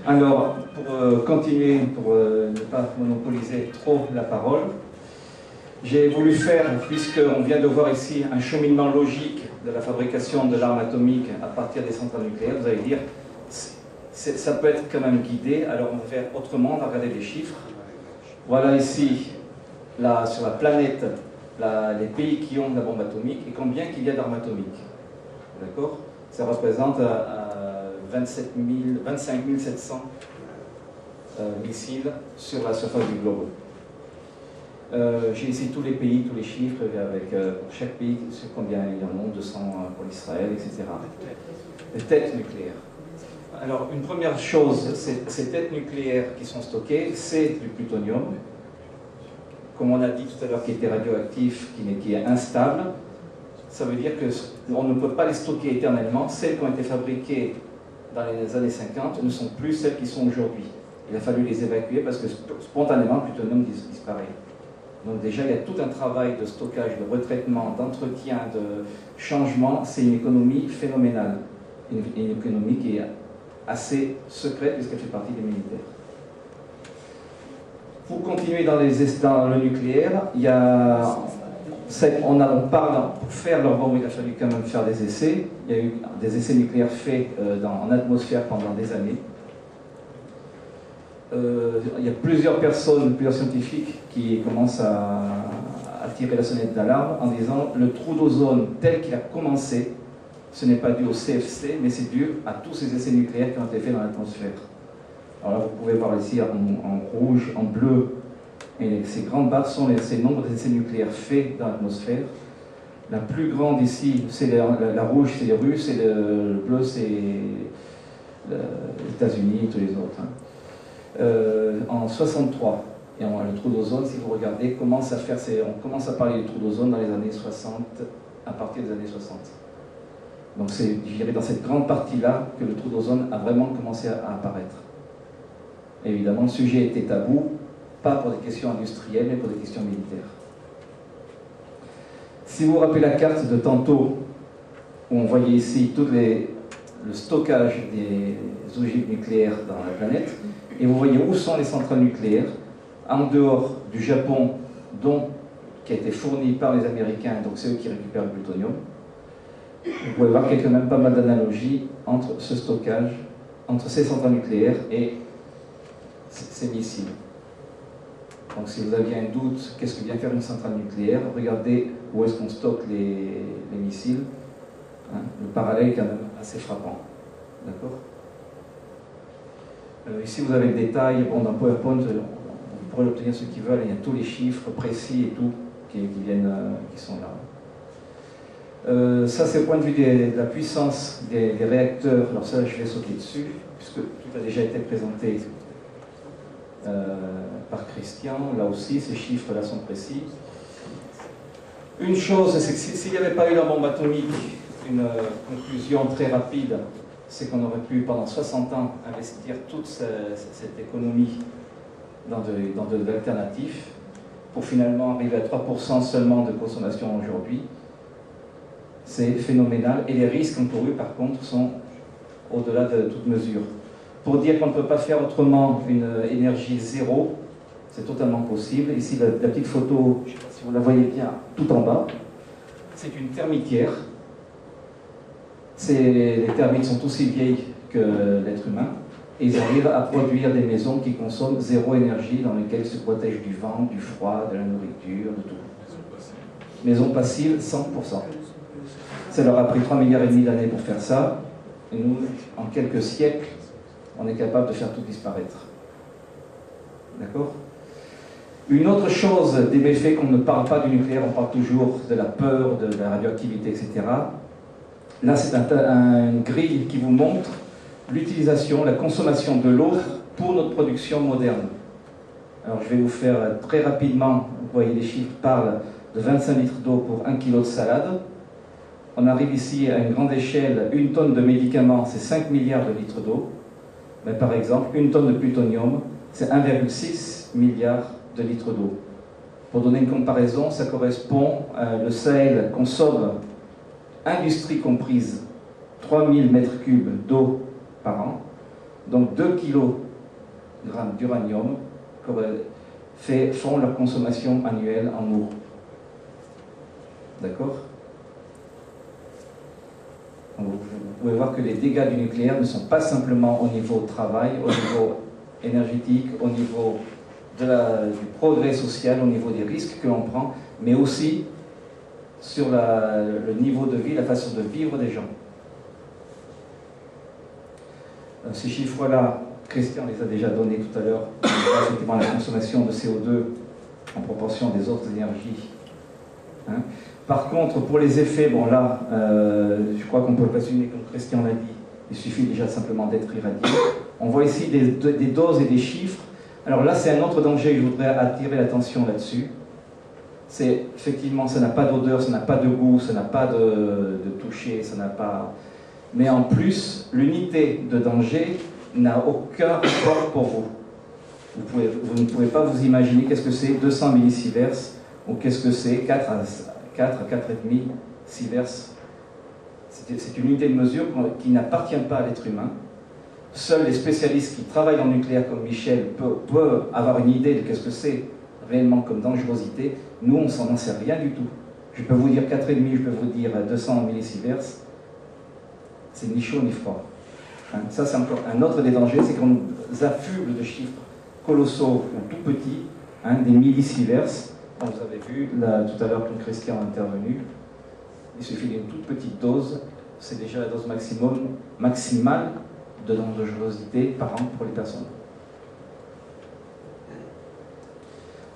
Alors, pour continuer, pour ne pas monopoliser trop la parole, j'ai voulu faire, puisqu'on vient de voir ici un cheminement logique de la fabrication de l'arme atomique à partir des centrales nucléaires, vous allez dire, ça peut être quand même guidé, alors on va faire autrement, on va regarder les chiffres. Voilà ici, là, sur la planète, les pays qui ont de la bombe atomique et combien qu'il y a d'armes atomiques. D'accord? Ça représente 25 700 missiles sur la surface du globe. J'ai ici tous les pays, tous les chiffres, avec pour chaque pays, sur combien il y en a, 200 pour l'Israël, etc. Les têtes nucléaires. Alors, une première chose, ces têtes nucléaires qui sont stockées, c'est du plutonium, comme on a dit tout à l'heure, qui était radioactif, qui est instable. Ça veut dire qu'on ne peut pas les stocker éternellement. Celles qui ont été fabriquées dans les années 50 ne sont plus celles qui sont aujourd'hui. Il a fallu les évacuer parce que spontanément, le plutonium disparaît. Donc déjà, il y a tout un travail de stockage, de retraitement, d'entretien, de changement. C'est une économie phénoménale. Une économie qui est assez secrète puisqu'elle fait partie des militaires. Pour continuer dans le nucléaire, il y a, on parle, pour faire leur bombe, il a fallu quand même faire des essais. Il y a eu des essais nucléaires faits en atmosphère pendant des années. Il y a plusieurs personnes, plusieurs scientifiques qui commencent à tirer la sonnette d'alarme en disant le trou d'ozone tel qu'il a commencé, ce n'est pas dû au CFC, mais c'est dû à tous ces essais nucléaires qui ont été faits dans l'atmosphère. Alors là, vous pouvez voir ici en rouge, en bleu, et ces grandes barres sont ces nombres d'essais nucléaires faits dans l'atmosphère. La plus grande ici, c'est la rouge, c'est les Russes, et le bleu, c'est les États-Unis et tous les autres. En 63, et le trou d'ozone, si vous regardez, on commence à parler du trou d'ozone dans les années 60, à partir des années 60. Donc c'est, je dirais, dans cette grande partie-là que le trou d'ozone a vraiment commencé à apparaître. Évidemment, le sujet était tabou, pas pour des questions industrielles, mais pour des questions militaires. Si vous vous rappelez la carte de tantôt, où on voyait ici tout le stockage des ogives nucléaires dans la planète, et vous voyez où sont les centrales nucléaires, en dehors du Japon, qui a été fourni par les Américains, donc c'est eux qui récupèrent le plutonium. Vous pouvez voir qu'il y a quand même pas mal d'analogies entre ce stockage, entre ces centrales nucléaires et ces missiles. Donc si vous aviez un doute, qu'est-ce que vient faire une centrale nucléaire, regardez où est-ce qu'on stocke les missiles. Hein, le parallèle est quand même assez frappant. D'accord ? Ici vous avez le détail, bon, dans PowerPoint, vous pourrez l'obtenir ceux qui veulent, il y a tous les chiffres précis et tout qui sont là. Ça c'est au point de vue de la puissance des réacteurs. Alors ça je vais sauter dessus, puisque tout a déjà été présenté par Christian. Là aussi, ces chiffres-là sont précis. Une chose, c'est que s'il n'y avait pas eu la bombe atomique, une conclusion très rapide, c'est qu'on aurait pu, pendant 60 ans, investir toute cette économie dans de l'alternatif, pour finalement arriver à 3% seulement de consommation aujourd'hui. C'est phénoménal, et les risques encourus, par contre, sont au-delà de toute mesure. Pour dire qu'on ne peut pas faire autrement une énergie zéro, c'est totalement possible. Ici, la petite photo, je ne sais pas si vous la voyez bien, tout en bas, c'est une thermitière. Les thermites sont aussi vieilles que l'être humain, et ils arrivent à produire des maisons qui consomment zéro énergie, dans lesquelles ils se protègent du vent, du froid, de la nourriture, de tout. Maison passive, 100%. Ça leur a pris 3,5 milliards d'années pour faire ça, et nous, en quelques siècles, on est capable de faire tout disparaître. D'accord ? Une autre chose des méfaits, qu'on ne parle pas du nucléaire, on parle toujours de la peur, de la radioactivité, etc. Là, c'est une grille qui vous montre l'utilisation, la consommation de l'eau pour notre production moderne. Alors, je vais vous faire très rapidement, vous voyez les chiffres parlent de 25 litres d'eau pour 1 kg de salade. On arrive ici à une grande échelle, 1 tonne de médicaments, c'est 5 milliards de litres d'eau. Mais par exemple, 1 tonne de plutonium, c'est 1,6 milliard de litres d'eau. Pour donner une comparaison, ça correspond, le Sahel consomme, industrie comprise, 3000 mètres cubes d'eau par an. Donc 2 kg d'uranium font leur consommation annuelle en eau. D'accord? Vous pouvez voir que les dégâts du nucléaire ne sont pas simplement au niveau travail, au niveau énergétique, au niveau du progrès social, au niveau des risques que l'on prend, mais aussi sur le niveau de vie, la façon de vivre des gens. Ces chiffres-là, Christian les a déjà donnés tout à l'heure, effectivement la consommation de CO2 en proportion des autres énergies. Hein. Par contre, pour les effets, bon là, je crois qu'on peut présumer, comme Christian l'a dit, il suffit déjà simplement d'être irradié. On voit ici des doses et des chiffres. Alors là, c'est un autre danger, je voudrais attirer l'attention là-dessus. C'est effectivement, ça n'a pas d'odeur, ça n'a pas de goût, ça n'a pas de toucher, ça n'a pas... Mais en plus, l'unité de danger n'a aucun rapport pour vous. Vous ne pouvez pas vous imaginer qu'est-ce que c'est 200 millisieverts ou qu'est-ce que c'est 4 à 4,5 sieverts. C'est une unité de mesure qui n'appartient pas à l'être humain. Seuls les spécialistes qui travaillent en nucléaire comme Michel peuvent avoir une idée de qu'est-ce que c'est réellement comme dangerosité. Nous, on s'en sait rien du tout. Je peux vous dire 4,5, je peux vous dire 200 millisieverts. C'est ni chaud ni froid. Hein, ça, c'est encore un autre des dangers, c'est qu'on nous affuble de chiffres colossaux ou tout petits, hein, des millisieverts. Comme vous avez vu là, tout à l'heure quand Christian a intervenu, il suffit d'une toute petite dose, c'est déjà la dose maximale de dangerosité par an pour les personnes.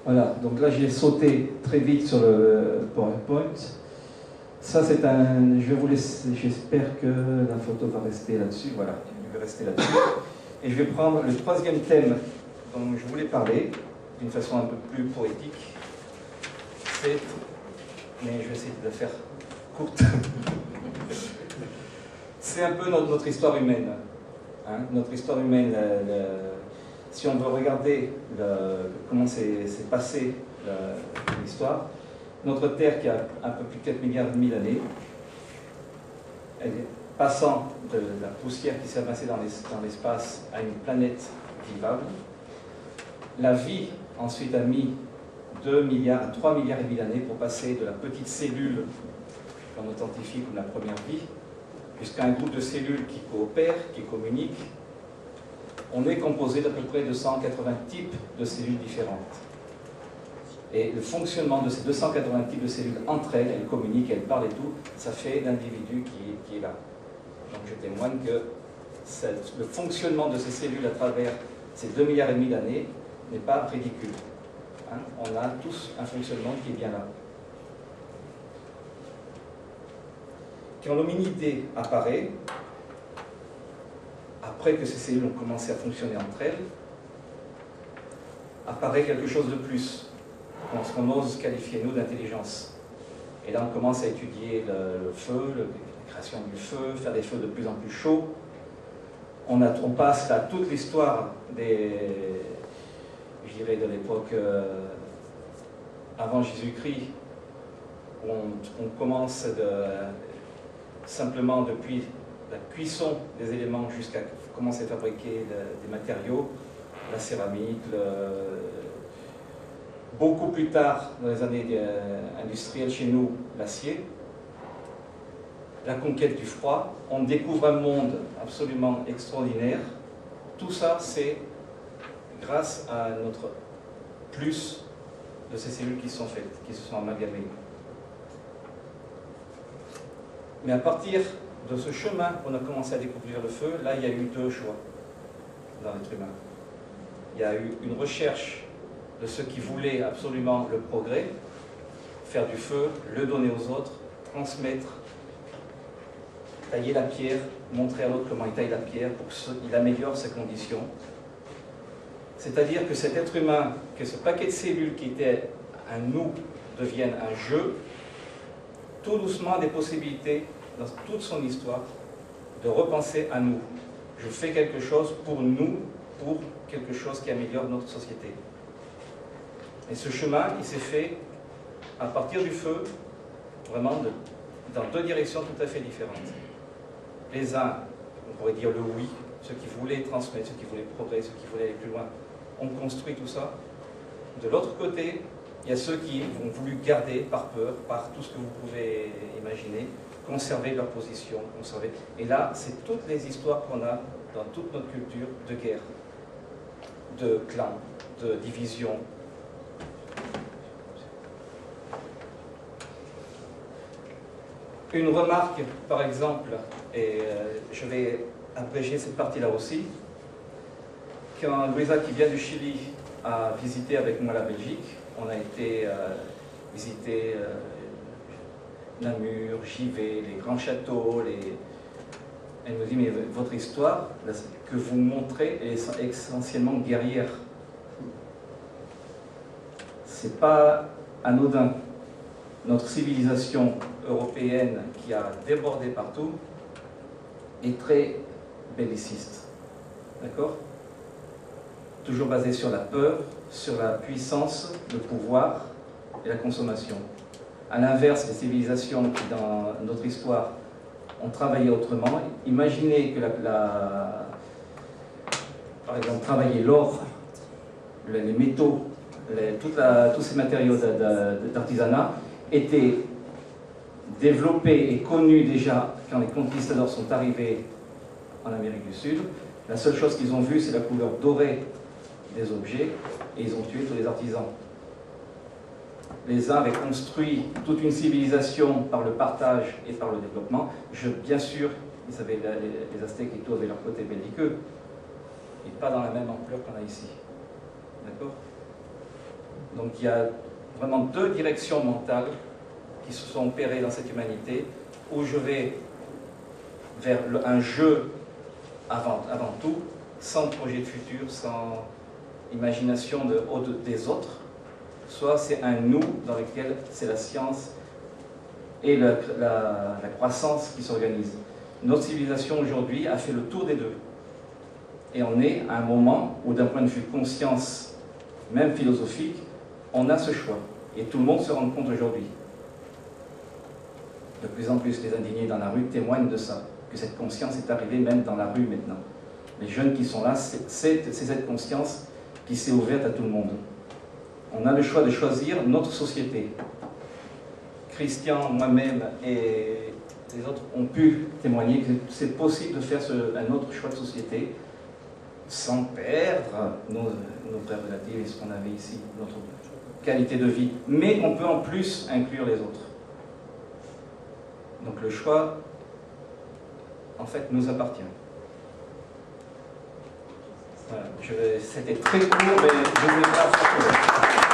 Voilà, donc là j'ai sauté très vite sur le PowerPoint. Ça c'est un... Je vais vous laisser, j'espère que la photo va rester là-dessus. Voilà, je vais rester là-dessus. Et je vais prendre le troisième thème dont je voulais parler, d'une façon un peu plus poétique. C'est... Mais je vais essayer de la faire courte. C'est un peu notre histoire humaine. Hein, notre histoire humaine, si on veut regarder comment s'est passée l'histoire, notre Terre qui a un peu plus de 4 milliards et demi d'années, elle est passant de la poussière qui s'est amassée dans l'espace à une planète vivable. La vie ensuite a mis 2 milliards à 3 milliards et demi d'années pour passer de la petite cellule qu'on authentifie comme la première vie, jusqu'à un groupe de cellules qui coopèrent, qui communiquent. On est composé d'à peu près 280 types de cellules différentes. Et le fonctionnement de ces 280 types de cellules entre elles, elles communiquent, elles parlent et tout, ça fait l'individu qui est là. Donc je témoigne que le fonctionnement de ces cellules à travers ces 2 milliards et demi d'années n'est pas ridicule. Hein, on a tous un fonctionnement qui est bien là. Quand l'hominité apparaît, après que ces cellules ont commencé à fonctionner entre elles, apparaît quelque chose de plus, ce qu'on ose qualifier, nous, d'intelligence. Et là, on commence à étudier le feu, la création du feu, faire des feux de plus en plus chauds. On passe là toute l'histoire je dirais, de l'époque avant Jésus-Christ. On commence simplement depuis la cuisson des éléments jusqu'à commencer à fabriquer des matériaux, la céramique, beaucoup plus tard, dans les années industrielles chez nous, l'acier, la conquête du froid. On découvre un monde absolument extraordinaire. Tout ça, c'est grâce à notre plus de ces cellules qui sont faites, qui se sont amalgamées. Mais à partir de ce chemin, on a commencé à découvrir le feu. Là, il y a eu deux choix dans l'être humain. Il y a eu une recherche de ceux qui voulaient absolument le progrès, faire du feu, le donner aux autres, transmettre, tailler la pierre, montrer à l'autre comment il taille la pierre pour qu'il améliore ses conditions. C'est-à-dire que cet être humain, que ce paquet de cellules qui était un nous devienne un je, tout doucement a des possibilités dans toute son histoire de repenser à nous. Je fais quelque chose pour nous, pour quelque chose qui améliore notre société. Et ce chemin, il s'est fait à partir du feu, vraiment dans deux directions tout à fait différentes. Les uns, on pourrait dire le oui, ceux qui voulaient transmettre, ceux qui voulaient progresser, ceux qui voulaient aller plus loin, ont construit tout ça. De l'autre côté, il y a ceux qui ont voulu garder par peur, par tout ce que vous pouvez imaginer, conserver leur position, conserver. Et là, c'est toutes les histoires qu'on a dans toute notre culture de guerre, de clans, de division. Une remarque, par exemple, et je vais abréger cette partie-là aussi, quand Louisa, qui vient du Chili, a visité avec moi la Belgique, on a été visiter Namur, Givet, les grands châteaux, elle me dit, mais votre histoire, que vous montrez, est essentiellement guerrière. C'est pas anodin. Notre civilisation européenne qui a débordé partout est très belliciste. D'accord? Toujours basée sur la peur, sur la puissance, le pouvoir et la consommation. À l'inverse, les civilisations qui, dans notre histoire, ont travaillé autrement. Imaginez que par exemple, travailler l'or, les métaux, tous ces matériaux d'artisanat étaient développés et connus déjà quand les conquistadors sont arrivés en Amérique du Sud. La seule chose qu'ils ont vue, c'est la couleur dorée des objets, et ils ont tué tous les artisans. Les uns avaient construit toute une civilisation par le partage et par le développement. Bien sûr, ils avaient, les Aztèques et tout avaient leur côté belliqueux, et pas dans la même ampleur qu'on a ici. D'accord? Donc il y a vraiment deux directions mentales qui se sont opérées dans cette humanité, où je vais vers un jeu avant tout, sans projet de futur, sans imagination des autres, soit c'est un nous dans lequel c'est la science et la croissance qui s'organisent. Notre civilisation aujourd'hui a fait le tour des deux. Et on est à un moment où, d'un point de vue conscience, même philosophique, on a ce choix. Et tout le monde se rend compte aujourd'hui. De plus en plus, les indignés dans la rue témoignent de ça, que cette conscience est arrivée même dans la rue maintenant. Les jeunes qui sont là, c'est cette conscience qui s'est ouverte à tout le monde. On a le choix de choisir notre société. Christian, moi-même et les autres ont pu témoigner que c'est possible de faire un autre choix de société sans perdre nos prérogatives et ce qu'on avait ici, notre qualité de vie, mais on peut en plus inclure les autres. Donc le choix, en fait, nous appartient. Voilà, c'était très court, mais je ne vais pas faire